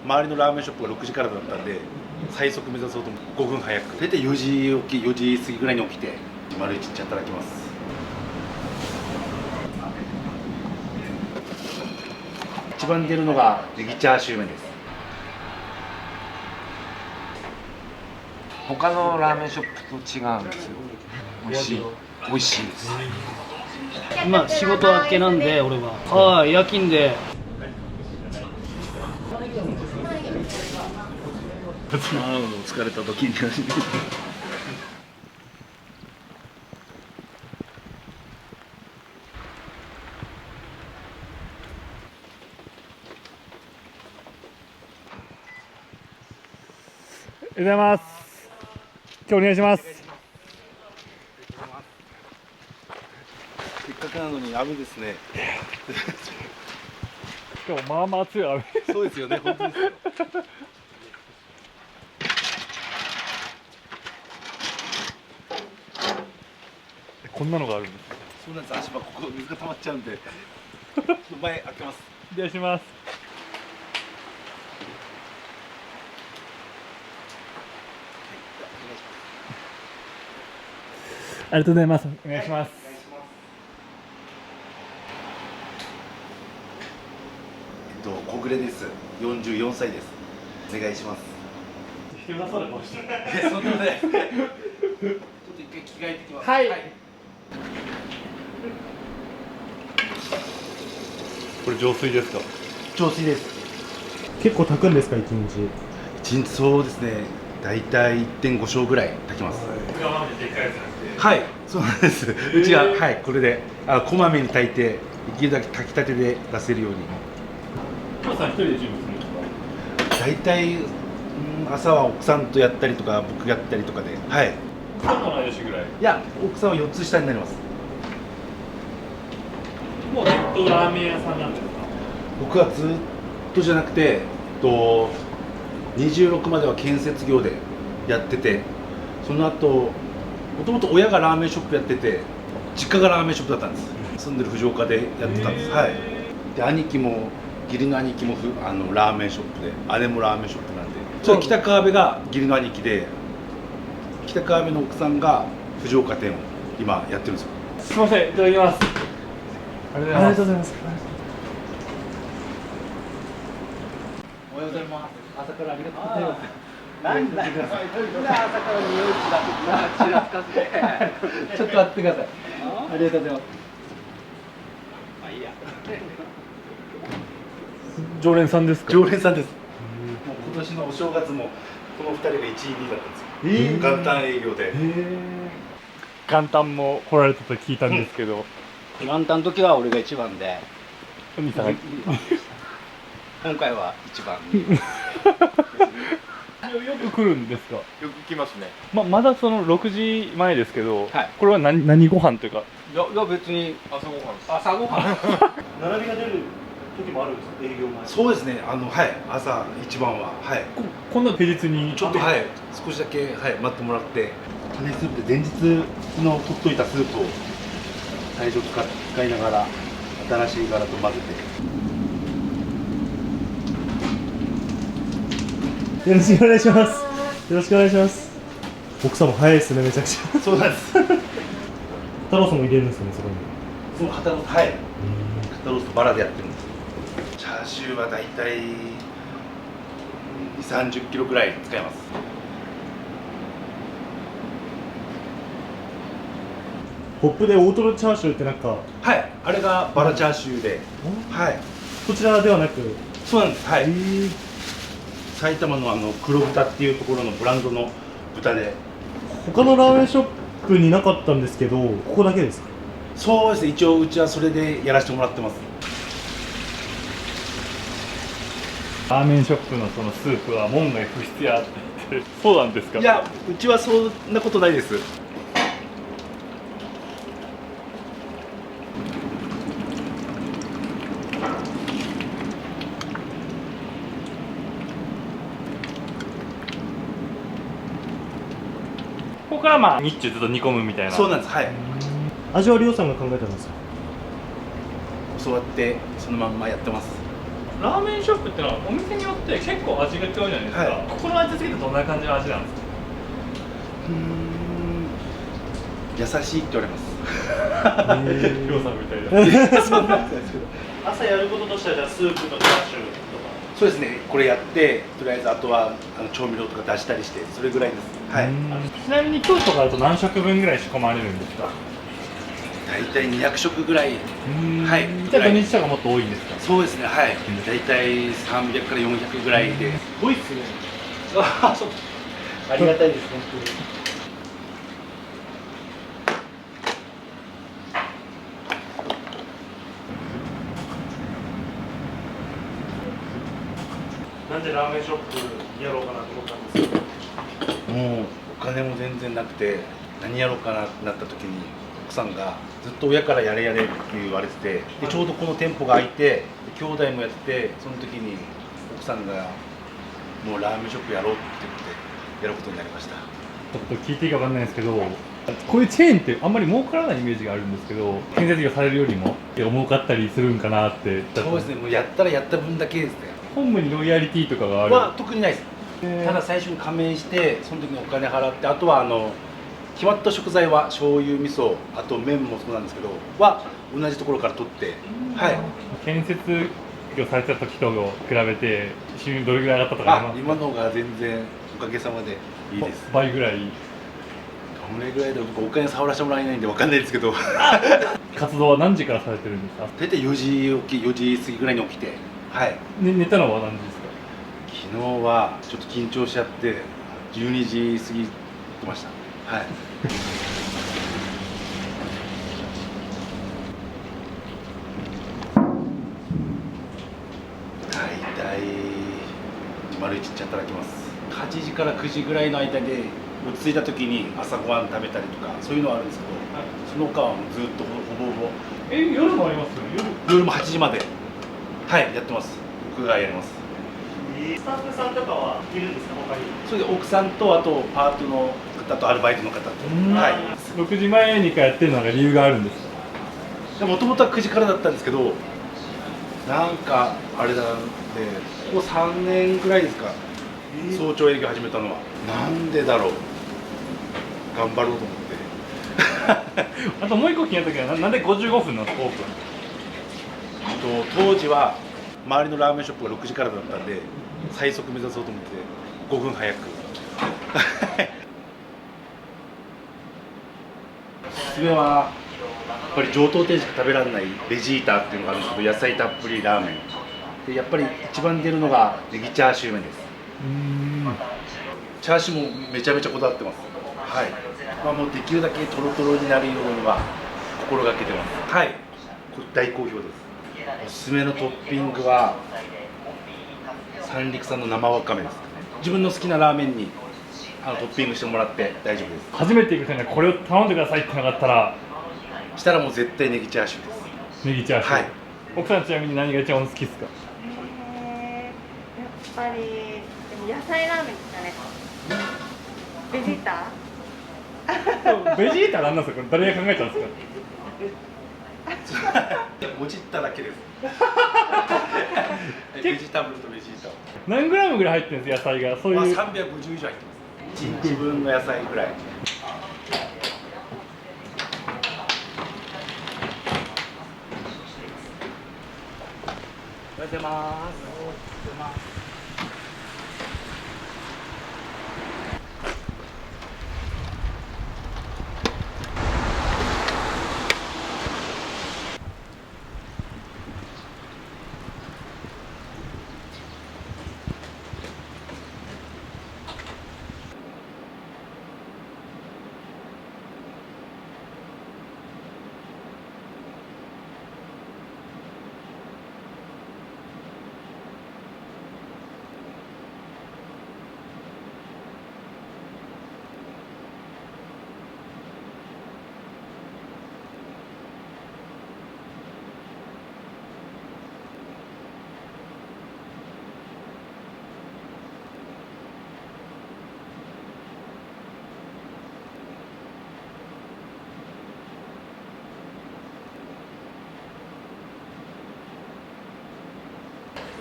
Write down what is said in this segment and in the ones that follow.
周りのラーメンショップが6時からだったんで、最速目指そうと5分早く、大体4時起き、4時過ぎぐらいに起きて丸1日働きます。一番出るのがネギチャーシュー麺です。他のラーメンショップと違うんですよ。美味しい、美味しいです。今仕事明けなんで俺ははい夜勤で疲れた時におはようございます。今日お願いします。せっかくなのに雨ですね。今日まあまあ強い雨。そうですよね、本当ですよ。こんなのがあるんですか。そうなんです。足場ここ水が溜まっちゃうんで前開けます。お願いします。ありがとうございます。お願いします。小暮です。44歳です。お願いします。引き出されました。そんなことない。ちょっと一回着替えてきます。はい。これ浄水ですか。浄水です。結構炊くんですか、一日。一日そうですね。だいたい 1.5 升ぐらい炊きます。はい、そうなんです。うちがはいこれでこまめに炊いてできるだけ炊きたてで出せるように。今さん一人で準備するんですか。だいたい朝は奥さんとやったりとか僕やったりとかで、はい。奥さんと同い年ぐらい。いや奥さんは4つ下になります。もうずっとラーメン屋さんなんですか。僕はずっとじゃなくて26までは建設業でやってて、その後もともと親がラーメンショップやってて実家がラーメンショップだったんです。住んでる藤岡でやってたんです。はい。で兄貴も義理の兄貴もラーメンショップで、姉もラーメンショップなんで、それ北川辺が義理の兄貴で、北川辺の奥さんが藤岡店を今やってるんですよ。すみません、いただきます。ありがとうございます。おはようございます。朝からありがとうございます。なんだ朝から匂いちらつかせてちょっと待ってください。ありがとうございます。あ、いいや。常連さんですか。常連さんです。もう今年のお正月もこの2人が1位2位だったんですよ。元旦営業で。元旦も来られたと聞いたんですけど、元旦の時は俺が一番で、お兄さん今回は一番。よく来るんですか。よく来ますね。まだその6時前ですけど、はい、これは何ご飯というか。いや別に朝ごはんです。朝ごはん。並びが出る時もあるんですか、営業前。そうですね。はい朝一番ははい。こんな平日にちょっとはい少しだけはい待ってもらって、カレースープで前日の取っといたスープを最初使いながら新しい柄と混ぜて。よろしくお願いします。よろしくお願いします。奥さんも早いですね、めちゃくちゃ。そうなんです。太郎さんも入れるんですよね、そこに。その肩ロースはい肩ロースとバラでやってるんです。チャーシューはだいたい30キロぐらい使います。ポップで大トロチャーシューってなんか、はいあれがバラチャーシューで、はいこちらではなく。そうなんです。はい埼玉の黒豚っていうところのブランドの豚で。他のラーメンショップになかったんですけど、ここだけですか。そうですね、一応うちはそれでやらせてもらってます。ラーメンショップのそのスープは門外不出やって言って、そうなんですか。いやうちはそんなことないです。ここからまあ日中ずっと煮込むみたいな。そうなんです。はい味はりょうさんが考えたんですか。教わってそのまんまやってます。ラーメンショップってのはお店によって結構味が違うじゃないですか、はいここの味付けってどんな感じの味なんですか？優しいって言われます。りょうさんみたいなそうなんですけど。朝やることとしてはじゃあスープとチャーシューとかそうですね。これやってとりあえずあとは調味料とか出したりしてそれぐらいです。はい。ちなみに今日とかだと何食分ぐらい仕込まれるんですか？大体200食ぐらい。はい。じゃあ土日とかもっと多いんですか？そうですね。はい。大体300から400ぐらいで。すごいっすね。ありがたいです本当に。なんでラーメンショップやろうかなと思ったんですか？もうお金も全然なくて何やろうかなってなった時に奥さんがずっと親からやれやれって言われててでちょうどこの店舗が開いてで兄弟もやっててその時に奥さんがもうラーメンショップやろうって言ってやることになりました。ちょっと聞いていいかわかんないんですけど、こういうチェーンってあんまり儲からないイメージがあるんですけど、建設業されるよりも儲かったりするんかなって。そうですね。もうやったらやった分だけですね。本部にロイヤリティとかがある。は特にないです。ただ最初に加盟してその時にお金払ってあとは決まった食材は醤油味噌あと麺もそうなんですけどは同じところから取ってはい建設業されてた時と比べて収入どれぐらい上がったとかありますか？今のが全然おかげさまでいいです。倍ぐらい。どれぐらいで僕お金触らせてもらえないんでわかんないですけど活動は何時からされてるんですか？大体4時過ぎぐらいに起きてはい寝たのは何時ですか？昨日はちょっと緊張しちゃって12時過ぎてましたはい大体丸1日働きます。8時から9時ぐらいの間で落ち着いた時に朝ごはん食べたりとかそういうのはあるんですけど、その他はもうずっとほぼほぼ夜もあります？夜も8時まではいやってます。僕がやります。スタッフさんとかはいるんですか他に？それで奥さんとあとパートの方とアルバイトの方とはい6時前にかやってるのが理由があるんですか？もともとは9時からだったんですけどなんかあれなんでここ3年ぐらいですか早朝営業始めたのはなんでだろう頑張ろうと思ってあともう一個気になったけどなんで55分なんですかオープン？当時は周りのラーメンショップが6時からだったんで最速目指そうと思って5分早くおすすめはやっぱり上等店しか食べられないベジータっていうのがあるんですけど野菜たっぷりラーメンでやっぱり一番出るのがネギチャーシュー麺です。チャーシューもめちゃめちゃこだわってます。はい、もうできるだけトロトロになるようには心がけてます。はい、これ大好評です。おすすめのトッピングは三陸産の生わかめです。自分の好きなラーメンにトッピングしてもらって大丈夫です。初めて行く人にはこれを頼んでくださいってなかったらしたらもう絶対ネギチャーシューです。ネギチャーシュー、はい、奥さんちなみに何が一番好きですか？やっぱりでも野菜ラーメンですかね。ベジータ？ベジータなんなんですか？これ誰が考えたんですか？もじっただけです。ベジタブルとベジータ。何グラムぐらい入ってるんです野菜が？そういう、350以上入ってます。1日分の野菜ぐらい。おはようございます。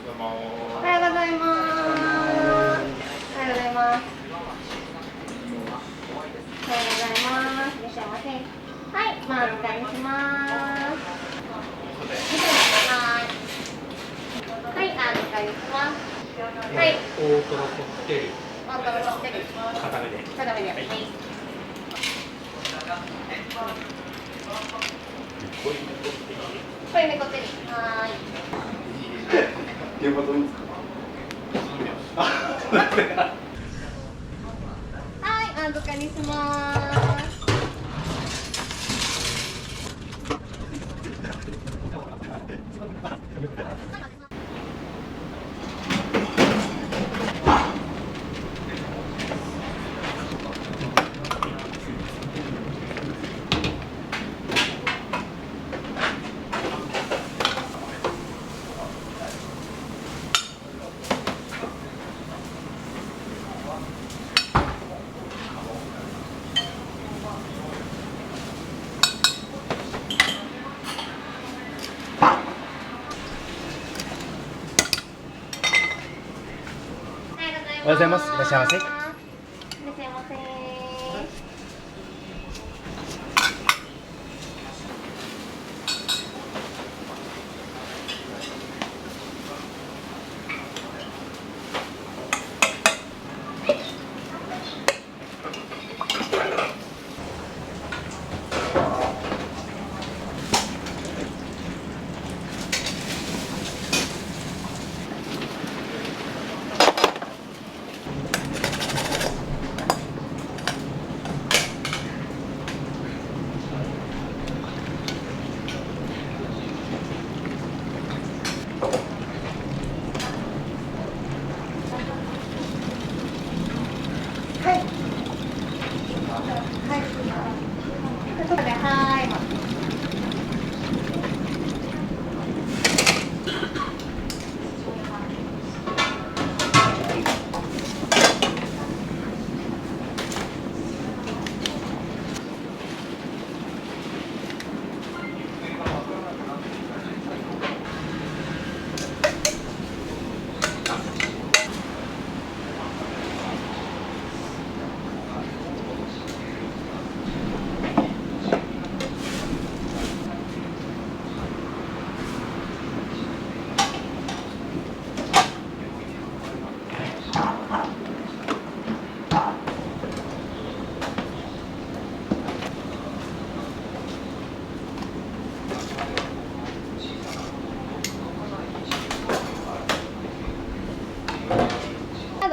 おはようございます。おはようございます。おはようございます。いらっしゃいませ。はい、お預かりします。はい、お預かりします。はい。大トロこってり。大トロこってり。固めで。固めで。はい。これめこってり。はーい。現場どういうんですか。はい、お預かりします。おはようございます。いらっしゃいませ。いらっしゃいませ。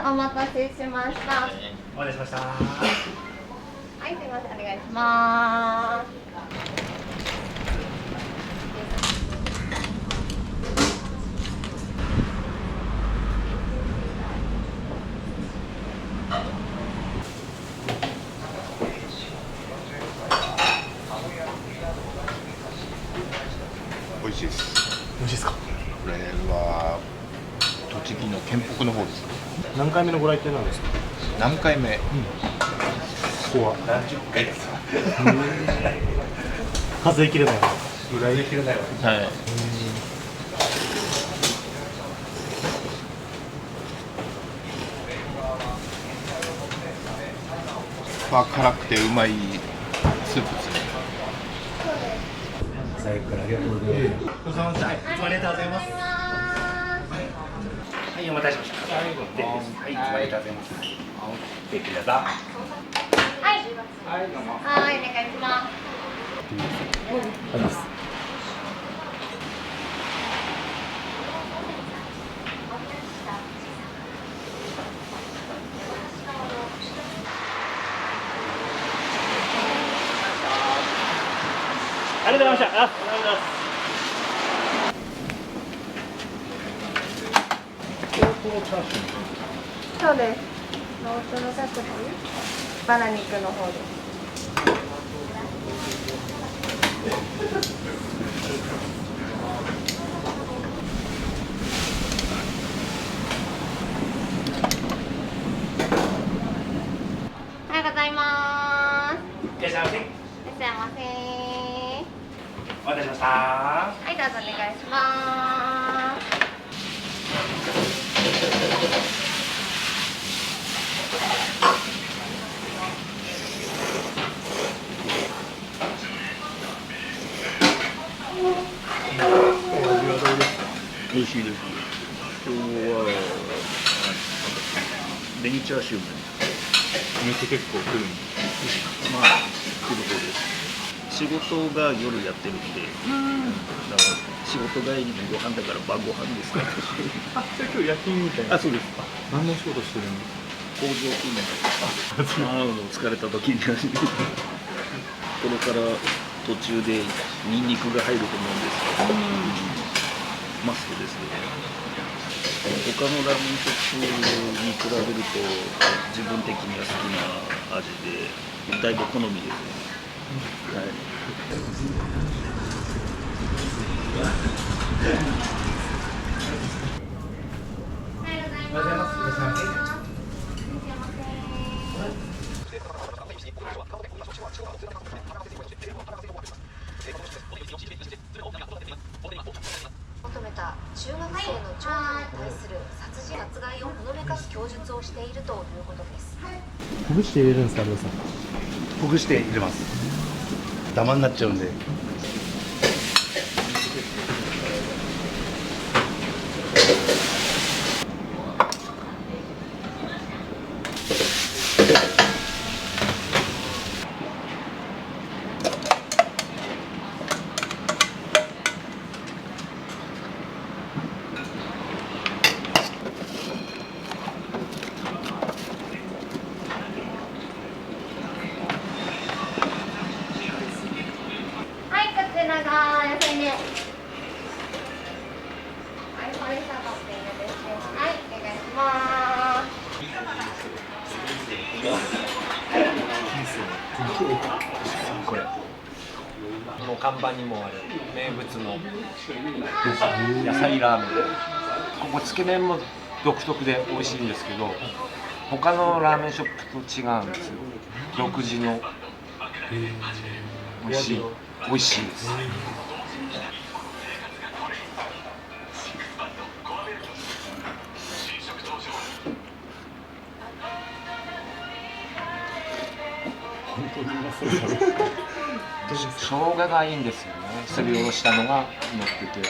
お待たせしました。お待たせしました。はい、すみません、お願いします。美味しいです。美味しいですか。これは栃木の県北の方です。何回目のご来店なんですか。何回目？ここは何十回ですか。数えきれない。裏できるないわ。はい。辛くてうまいスープですね。最後からありがとうございます。ごちそうさまでした。はい、いつもありがとうございます。はい、お待たせしました。はい、いつもありがとうございます。できれば。はい、はい、お願いします。ありがとうございました。ありがとうございます。そうです。ローストのタクシー、バラ肉の方です。おはようございます。いらっしゃいませ。いらっしゃいませ。お待たせしました。はい、どうぞお願いします。美味しいです。今日は紅チャーシューもお店結構来るんでまあ来る方です。仕事が夜やってるんで、だから仕事帰りのご飯だから晩ご飯ですから。あ、じゃあ今日夜勤みたいな。あ、そうです。何の仕事してるんです工場勤務疲れた時にこれから途中でニンニクが入ると思うんですけど、マストですね。他のラーメンショップに比べると自分的には好きな味でだいぶ好みですね。はい。おはようございます。求めた中学生の長男に対する殺人殺害をほのめかす供述をしているということです。ほぐして入れるんですか、りょうさん。ほぐして入れます。ダマになっちゃうんで。はい、こちらが野菜ね。はい、これサバっていうですね。はい、お願いします。これもう看板にもある名物の野菜ラーメン。ここつけ麺も独特で美味しいんですけど、他のラーメンショップと違うんですよ。独自の美味しいです。生姜がいいんですよね。すりおろしたのが乗ってて。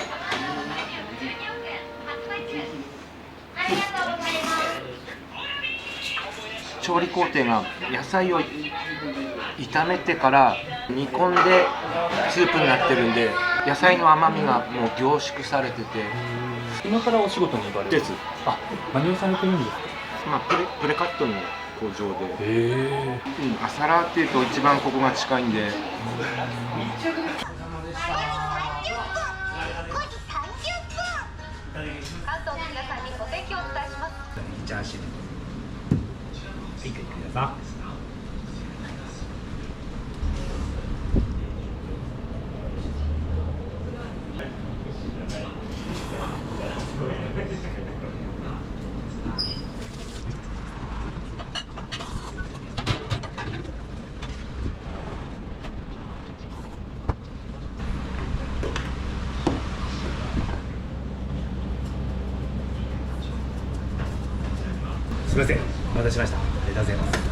調理工程が野菜を炒めてから煮込んでスープになってるんで、野菜の甘みがもう凝縮されてて。今からお仕事に行かれるです。あ、何をされてるんですか。まあプレカットの工場で。へ朝ラーっていうと一番ここが近いんで。関東の皆さんにご提供をお伝えします。チャーシュー。はい、ください。すみません、お待たせしました。ありがとうございます。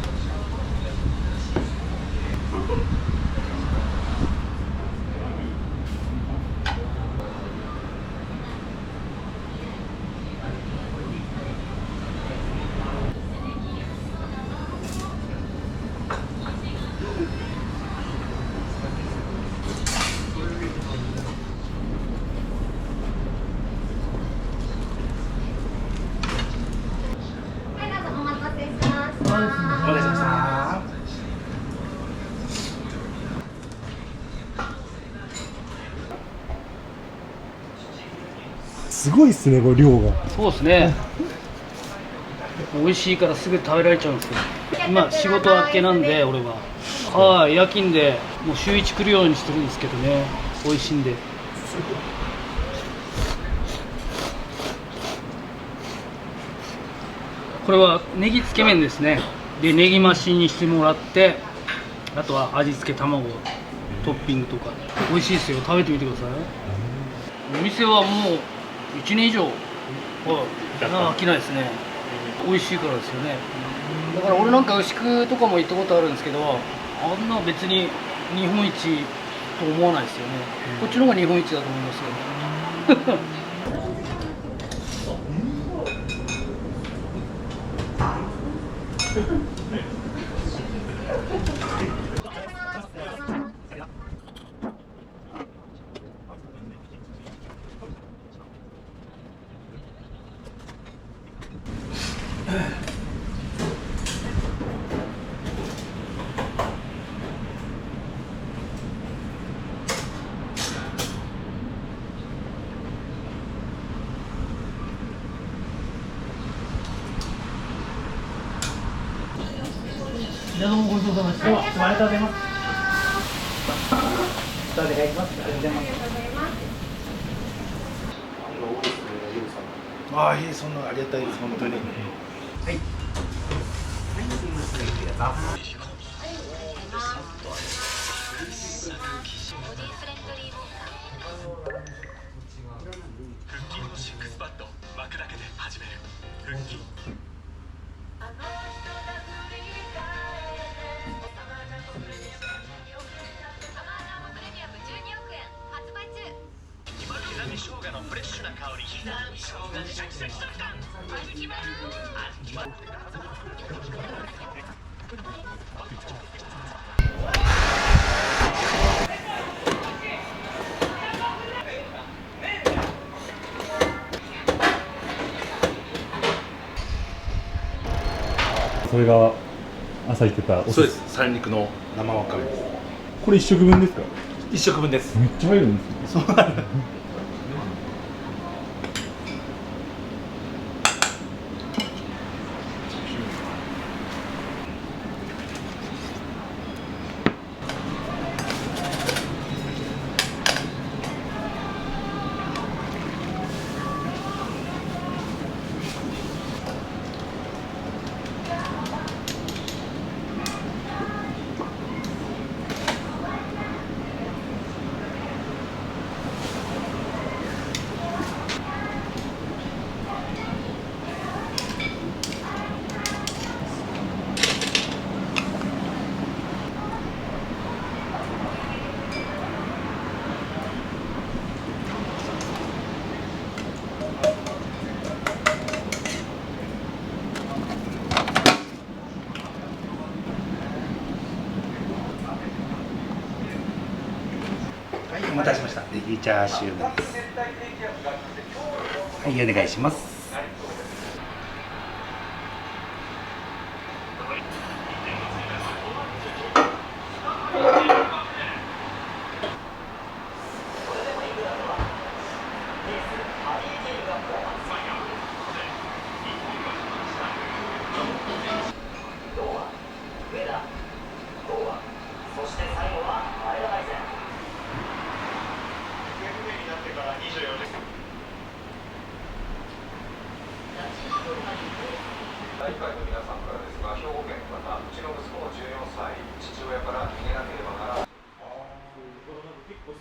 お待たせしました。お待たせしました。すごいっすね、これ量が。そうですね。美味しいからすぐ食べられちゃうんですよ。今仕事明けなんで俺は。はい、夜勤でもう週1来るようにしてるんですけどね。美味しいんで。これはネギつけ麺ですね。でネギ増しにしてもらって、あとは味付け卵、トッピングとか美味しいですよ。食べてみてください。お店はもう1年以上飽きないですね。美味しいからですよね。だから俺なんか牛久とかも行ったことあるんですけど、あんな別に日本一と思わないですよね。こっちの方が日本一だと思いますよね。じゃあどうもごちそうさまでした。ありがとうございます。お願いします。ありがとうございます。ああ、いい、そんなありがたいです、本当に。はい。それが朝言ってたおそうです、三陸の生わかめです。これ1食分ですか？一食分です。めっちゃ入るんですね。そうなんだ。お待たせしました。ネギチャーシューです。はい、お願いします。大会の皆さんからですが、兵庫県の方、うちの息子も14歳、父親から逃げなければならない。結構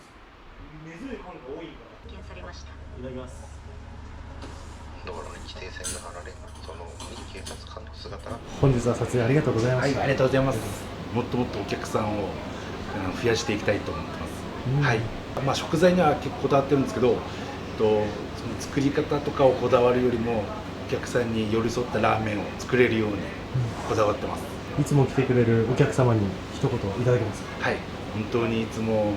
根強いファンが多いから。発見されました。いただきます。道路に規制線が張られ、その警察官の姿が。本日は撮影ありがとうございました。はい、ありがとうございます。もっともっとお客さんを増やしていきたいと思ってます。はい。まあ食材には結構こだわってるんですけど、その作り方とかをこだわるよりもお客さんに寄り添ったラーメンを作れるようにこだわってます。いつも来てくれるお客様に一言いただけますか？はい、本当にいつも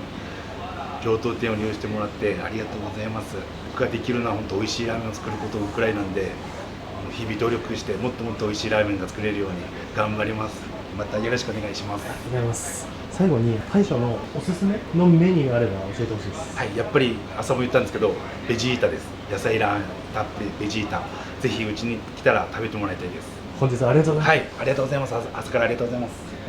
上等店を利用してもらってありがとうございます。僕ができるのは本当美味しいラーメンを作ることくらいなんで、日々努力してもっともっと美味しいラーメンが作れるように頑張ります。またよろしくお願いします。ありがとうございます。最後に大将のおすすめのメニューがあれば教えてほしいです。はい、やっぱり朝も言ったんですけど、ベジータです。野菜ラーメンたっぷりベジータ。ぜひうちに来たら食べてもらいたいです。本日はありがとうございます。はい、ありがとうございます。朝からありがとうございます。